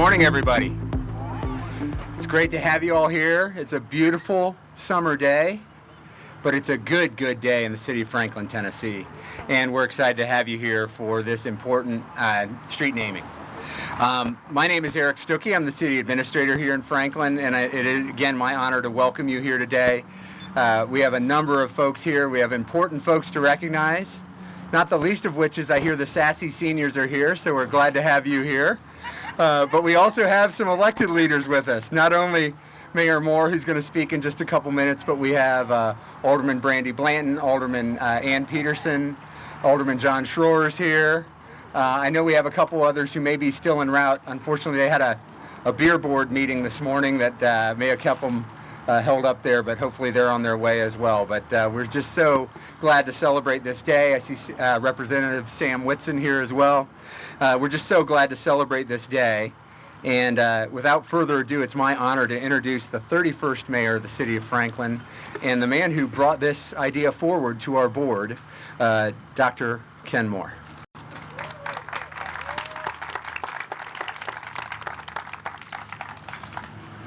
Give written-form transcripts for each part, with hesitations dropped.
morning, everybody. It's great to have you all here. It's a beautiful summer day, but it's a good day in the city of Franklin, Tennessee. And we're excited to have you here for this important street naming. My name is Eric Stuckey. I'm the city administrator here in Franklin, and it is, again, my honor to welcome you here today. We have a number of folks here. We have important folks to recognize, not the least of which is I hear the sassy seniors are here, so we're glad to have you here. But we also have some elected leaders with us. Not only Mayor Moore, who's going to speak in just a couple minutes, but we have Alderman Brandy Blanton, Alderman Ann Peterson, Alderman John Schroer's here. I know we have a couple others who may be still en route. Unfortunately, they had a beer board meeting this morning that may have kept them held up there, but hopefully they're on their way as well. But we're just so glad to celebrate this day. I see Representative Sam Whitson here as well. We're just so glad to celebrate this day. And without further ado, it's my honor to introduce the 31st mayor of the city of Franklin and the man who brought this idea forward to our board, Dr. Ken Moore.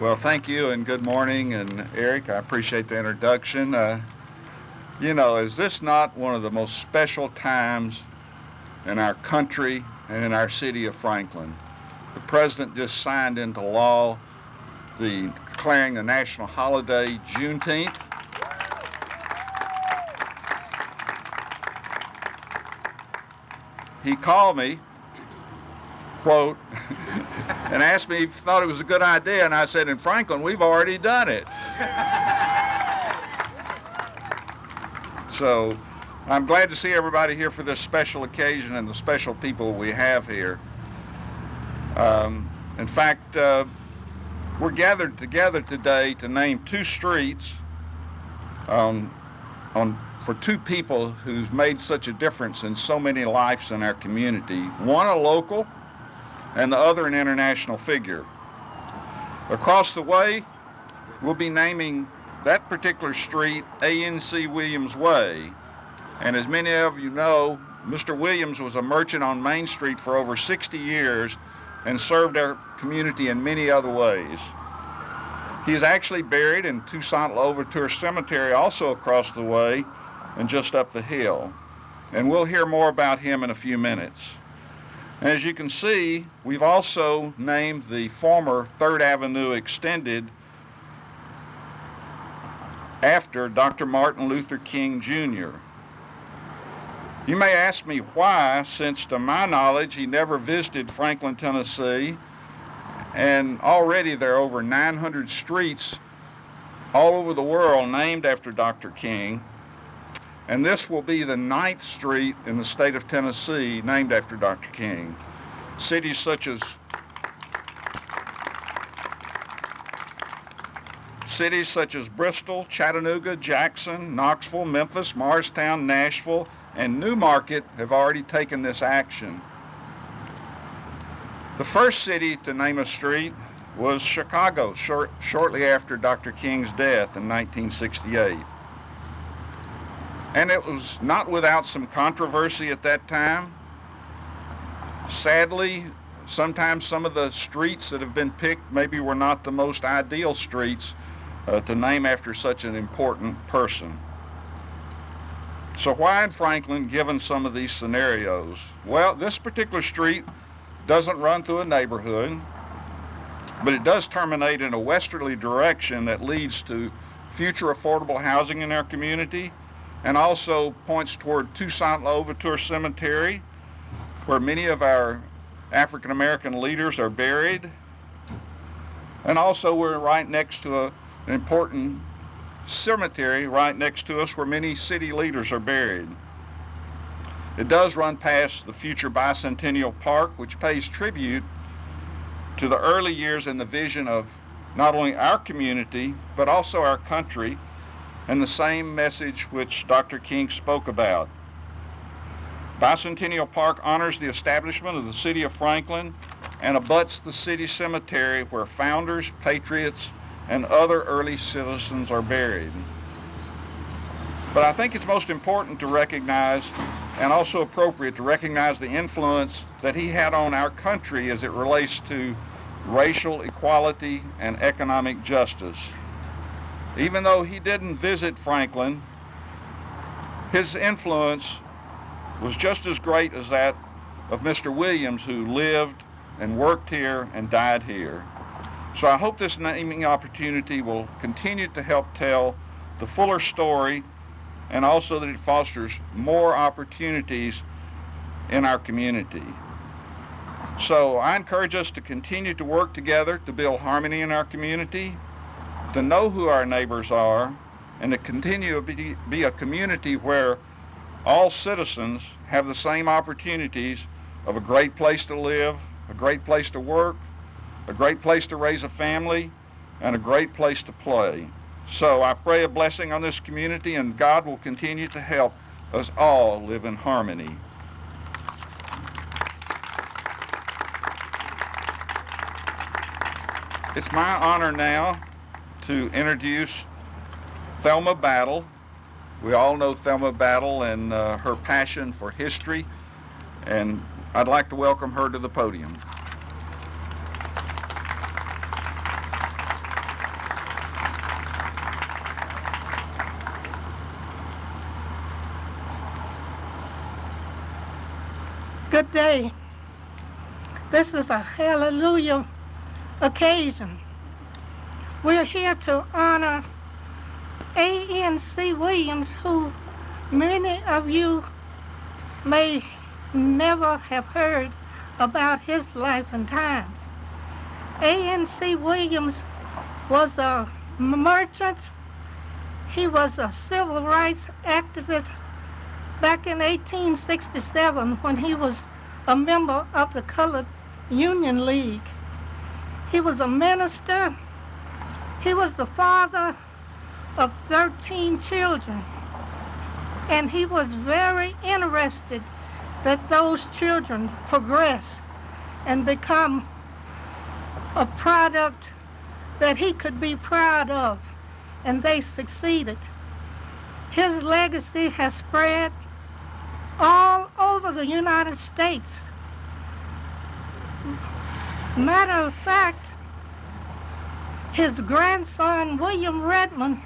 Well, thank you and good morning. And Eric, I appreciate the introduction. Is this not one of the most special times in our country and in our city of Franklin? The president just signed into law declaring the national holiday Juneteenth. He called me, quote, and asked me if he thought it was a good idea, and I said, in Franklin, we've already done it. So I'm glad to see everybody here for this special occasion and the special people we have here. In fact, we're gathered together today to name two streets for two people who's made such a difference in so many lives in our community. One a local, and the other an international figure. Across the way, we'll be naming that particular street A.N.C. Williams Way. And as many of you know, Mr. Williams was a merchant on Main Street for over 60 years and served our community in many other ways. He is actually buried in Toussaint Louverture Cemetery, also across the way and just up the hill. And we'll hear more about him in a few minutes. As you can see, we've also named the former 3rd Avenue Extended after Dr. Martin Luther King Jr. You may ask me why, since to my knowledge, he never visited Franklin, Tennessee, and already there are over 900 streets all over the world named after Dr. King. And this will be the 9th street in the state of Tennessee named after Dr. King. Cities such as Bristol, Chattanooga, Jackson, Knoxville, Memphis, Morristown, Nashville, and Newmarket have already taken this action. The first city to name a street was Chicago, shortly after Dr. King's death in 1968. And it was not without some controversy at that time. Sadly, sometimes some of the streets that have been picked maybe were not the most ideal streets to name after such an important person. So why in Franklin, given some of these scenarios? Well, this particular street doesn't run through a neighborhood, but it does terminate in a westerly direction that leads to future affordable housing in our community, and also points toward Toussaint Louverture Cemetery, where many of our African American leaders are buried. And also we're right next to an important cemetery right next to us where many city leaders are buried. It does run past the future Bicentennial Park, which pays tribute to the early years and the vision of not only our community, but also our country, and the same message which Dr. King spoke about. Bicentennial Park honors the establishment of the city of Franklin and abuts the city cemetery where founders, patriots, and other early citizens are buried. But I think it's most important to recognize, and also appropriate to recognize, the influence that he had on our country as it relates to racial equality, and economic justice. Even though he didn't visit Franklin, his influence was just as great as that of Mr. Williams, who lived and worked here and died here. So I hope this naming opportunity will continue to help tell the fuller story, and also that it fosters more opportunities in our community. So I encourage us to continue to work together to build harmony in our community, to know who our neighbors are, and to continue to be a community where all citizens have the same opportunities of a great place to live, a great place to work, a great place to raise a family, and a great place to play. So I pray a blessing on this community, and God will continue to help us all live in harmony. It's my honor now to introduce Thelma Battle. We all know Thelma Battle and her passion for history, and I'd like to welcome her to the podium. Good day. This is a hallelujah occasion. We're here to honor A.N.C. Williams, who many of you may never have heard about his life and times. A.N.C. Williams was a merchant. He was a civil rights activist back in 1867 when he was a member of the Colored Union League. He was a minister. He was the father of 13 children. And he was very interested that those children progress and become a product that he could be proud of. And they succeeded. His legacy has spread all over the United States. Matter of fact, his grandson, William Redmond,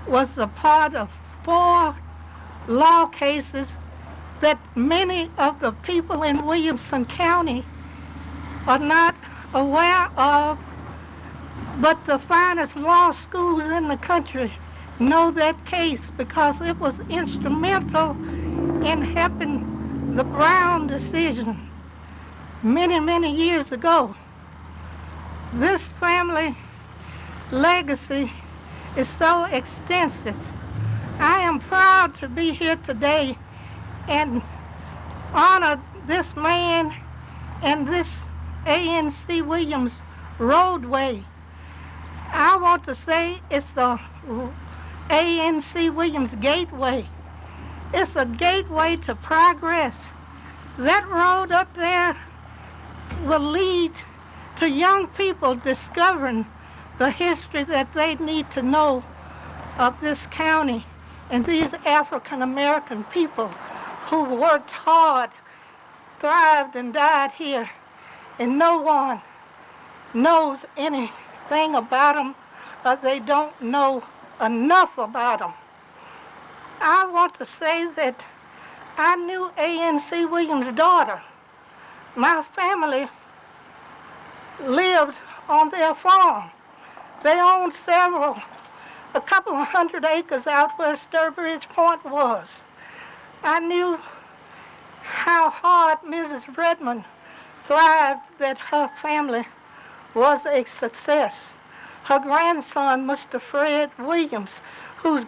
was a part of 4 law cases that many of the people in Williamson County are not aware of, but the finest law schools in the country know that case because it was instrumental in helping the Brown decision many, many years ago. This family legacy is so extensive. I am proud to be here today and honor this man and this A.N.C. Williams roadway. I want to say it's a A.N.C. Williams gateway. It's a gateway to progress. That road up there will lead to young people discovering the history that they need to know of this county and these African American people who worked hard, thrived, and died here, and no one knows anything about them, or they don't know enough about them. I want to say that I knew A.N.C. Williams' daughter. My family lived on their farm. They owned a couple of 100 acres out where Sturbridge Point was. I knew how hard Mrs. Redmond thrived, that her family was a success. Her grandson, Mr. Fred Williams, whose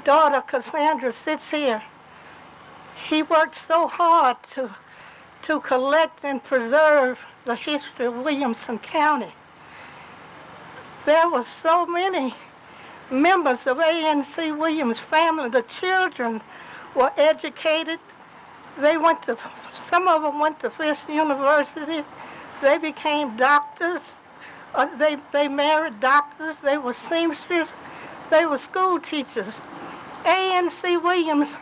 daughter Cassandra sits here, he worked so hard to collect and preserve the history of Williamson County. There were so many members of A.N.C. Williams' family. The children were educated. Some of them went to Fisk University. They became doctors. They married doctors. They were seamsters. They were school teachers. A.N.C. Williams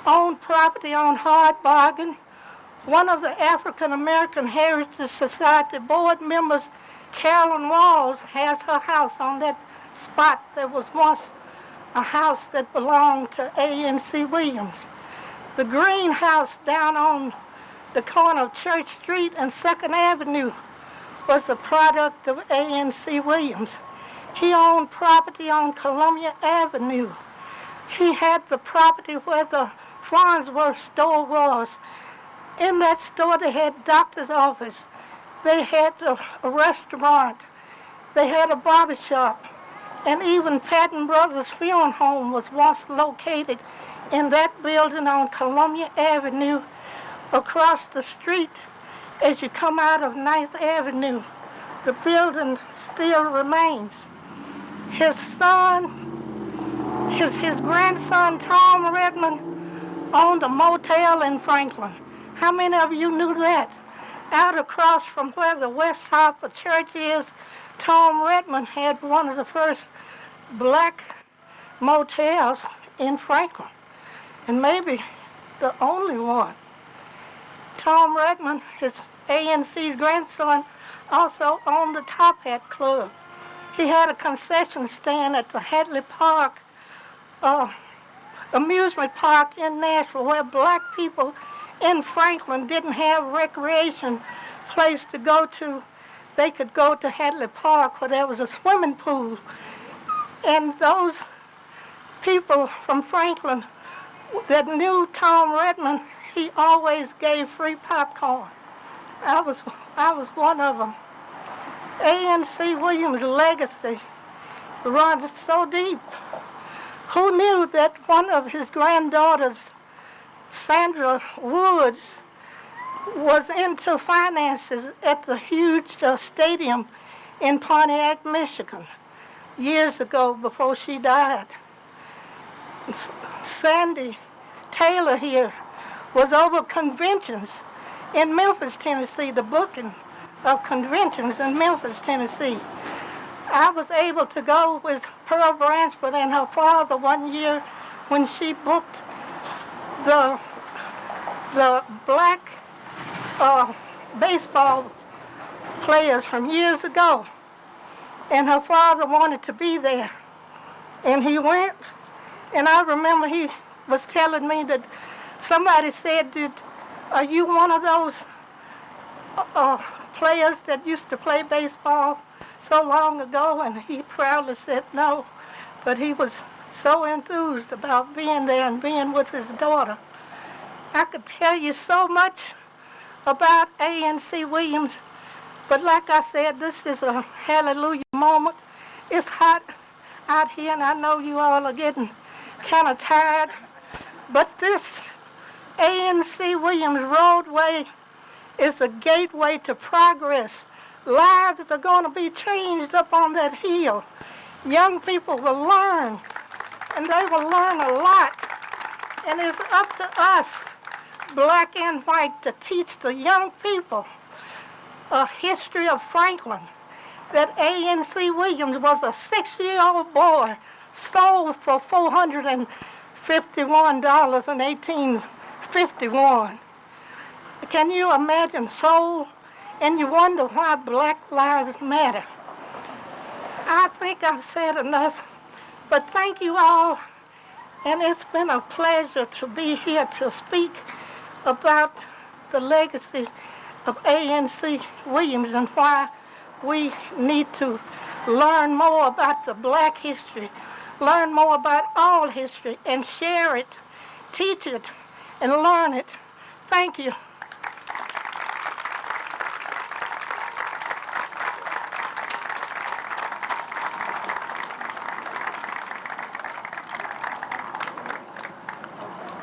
owned property on Hard Bargain. One of the African American Heritage Society board members, Carolyn Walls, has her house on that spot that was once a house that belonged to A.N.C. Williams. The greenhouse down on the corner of Church Street and 2nd Avenue was the product of A.N.C. Williams. He owned property on Columbia Avenue. He had the property where the Farnsworth store was. In that store they had doctor's office. They had a restaurant. They had a barber shop. And even Patton Brothers Funeral Home was once located in that building on Columbia Avenue. Across the street, as you come out of 9th Avenue, the building still remains. His grandson, Tom Redmond, owned a motel in Franklin. How many of you knew that? Out across from where the West Harper Church is, Tom Redmond had one of the first black motels in Franklin, and maybe the only one. Tom Redmond, his A.N.C.'s grandson, also owned the Top Hat Club. He had a concession stand at the Hadley Park amusement park in Nashville, where black people in Franklin didn't have recreation place to go to. They could go to Hadley Park where there was a swimming pool. And those people from Franklin that knew Tom Redmond, he always gave free popcorn. I was one of them. A.N.C. Williams' legacy runs so deep. Who knew that one of his granddaughters, Sandra Woods, was into finances at the huge stadium in Pontiac, Michigan, years ago before she died? Sandy Taylor here was over conventions in Memphis, Tennessee, the booking of conventions in Memphis, Tennessee. I was able to go with Pearl Bransford and her father one year when she booked the black baseball players from years ago. And her father wanted to be there. And he went, and I remember he was telling me that somebody said, are you one of those players that used to play baseball so long ago? And he proudly said no, but he was so enthused about being there and being with his daughter. I could tell you so much about A.N.C. Williams, but like I said, this is a hallelujah moment. It's hot out here, and I know you all are getting kind of tired, but this A.N.C. Williams roadway is a gateway to progress. Lives are going to be changed up on that hill. Young people will learn, and they will learn a lot. And it's up to us, black and white, to teach the young people a history of Franklin, that A.N.C. Williams was a 6-year-old boy, sold for $451 in 1851. Can you imagine soul? And you wonder why black lives matter. I think I've said enough, but thank you all. And it's been a pleasure to be here to speak about the legacy of A.N.C. Williams and why we need to learn more about the black history, learn more about all history, and share it, teach it, and learn it. Thank you.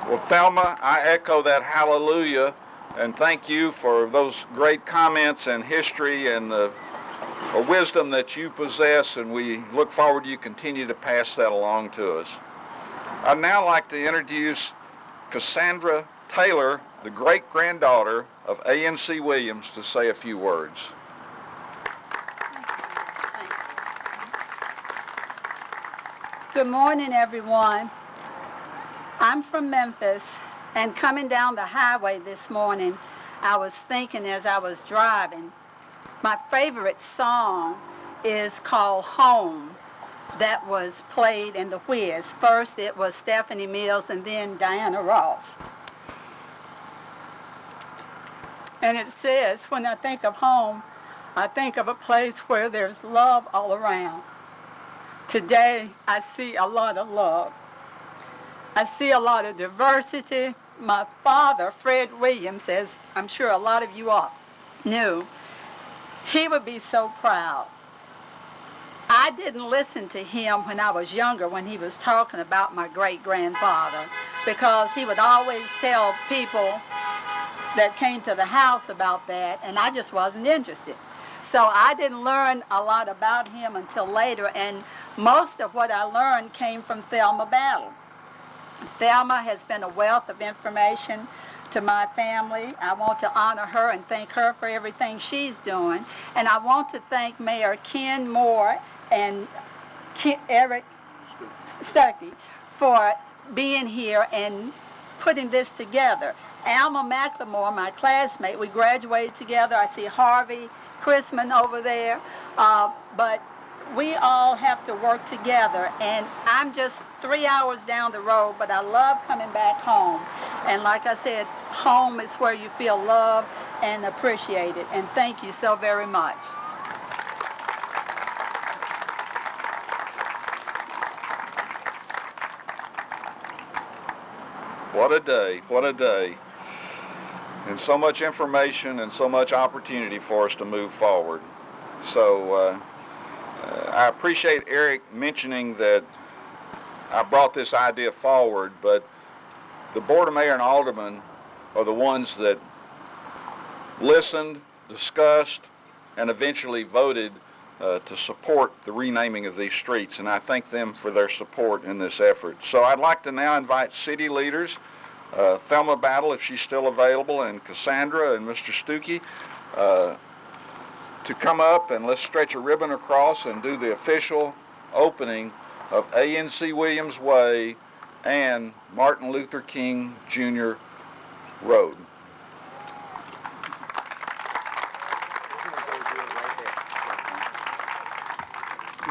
Well, Thelma, I echo that hallelujah, and thank you for those great comments and history and the wisdom that you possess, and we look forward to you continue to pass that along to us. I'd now like to introduce Cassandra Taylor, the great-granddaughter of A.N.C. Williams, to say a few words. Good morning, everyone. I'm from Memphis, And coming down the highway this morning, I was thinking as I was driving, my favorite song is called Home, that was played in the Whiz. First it was Stephanie Mills and then Diana Ross. And it says, when I think of home, I think of a place where there's love all around. Today, I see a lot of love. I see a lot of diversity. My father, Fred Williams, as I'm sure a lot of you all knew, he would be so proud. I didn't listen to him when I was younger when he was talking about my great-grandfather, because he would always tell people that came to the house about that, and I just wasn't interested. So I didn't learn a lot about him until later, and most of what I learned came from Thelma Battle. Thelma has been a wealth of information to my family. I want to honor her and thank her for everything she's doing. And I want to thank Mayor Ken Moore and Eric Stuckey for being here and putting this together. Alma McLemore, my classmate, we graduated together. I see Harvey Chrisman over there. But we all have to work together, and I'm just 3 hours down the road, but I love coming back home. And like I said, home is where you feel loved and appreciated, and thank you so very much. What a day, what a day. And so much information and so much opportunity for us to move forward. So I appreciate Eric mentioning that I brought this idea forward, but the Board of Mayor and Aldermen are the ones that listened, discussed, and eventually voted to support the renaming of these streets, and I thank them for their support in this effort. So I'd like to now invite city leaders, Thelma Battle, if she's still available, and Cassandra and Mr. Stuckey, to come up and let's stretch a ribbon across and do the official opening of A.N.C. Williams Way and Martin Luther King Jr. Road.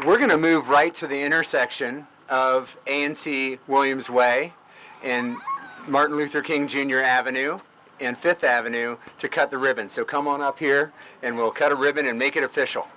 We're going to move right to the intersection of A.N.C. Williams Way and Martin Luther King Jr. Avenue and 5th Avenue to cut the ribbon. So come on up here and we'll cut a ribbon and make it official.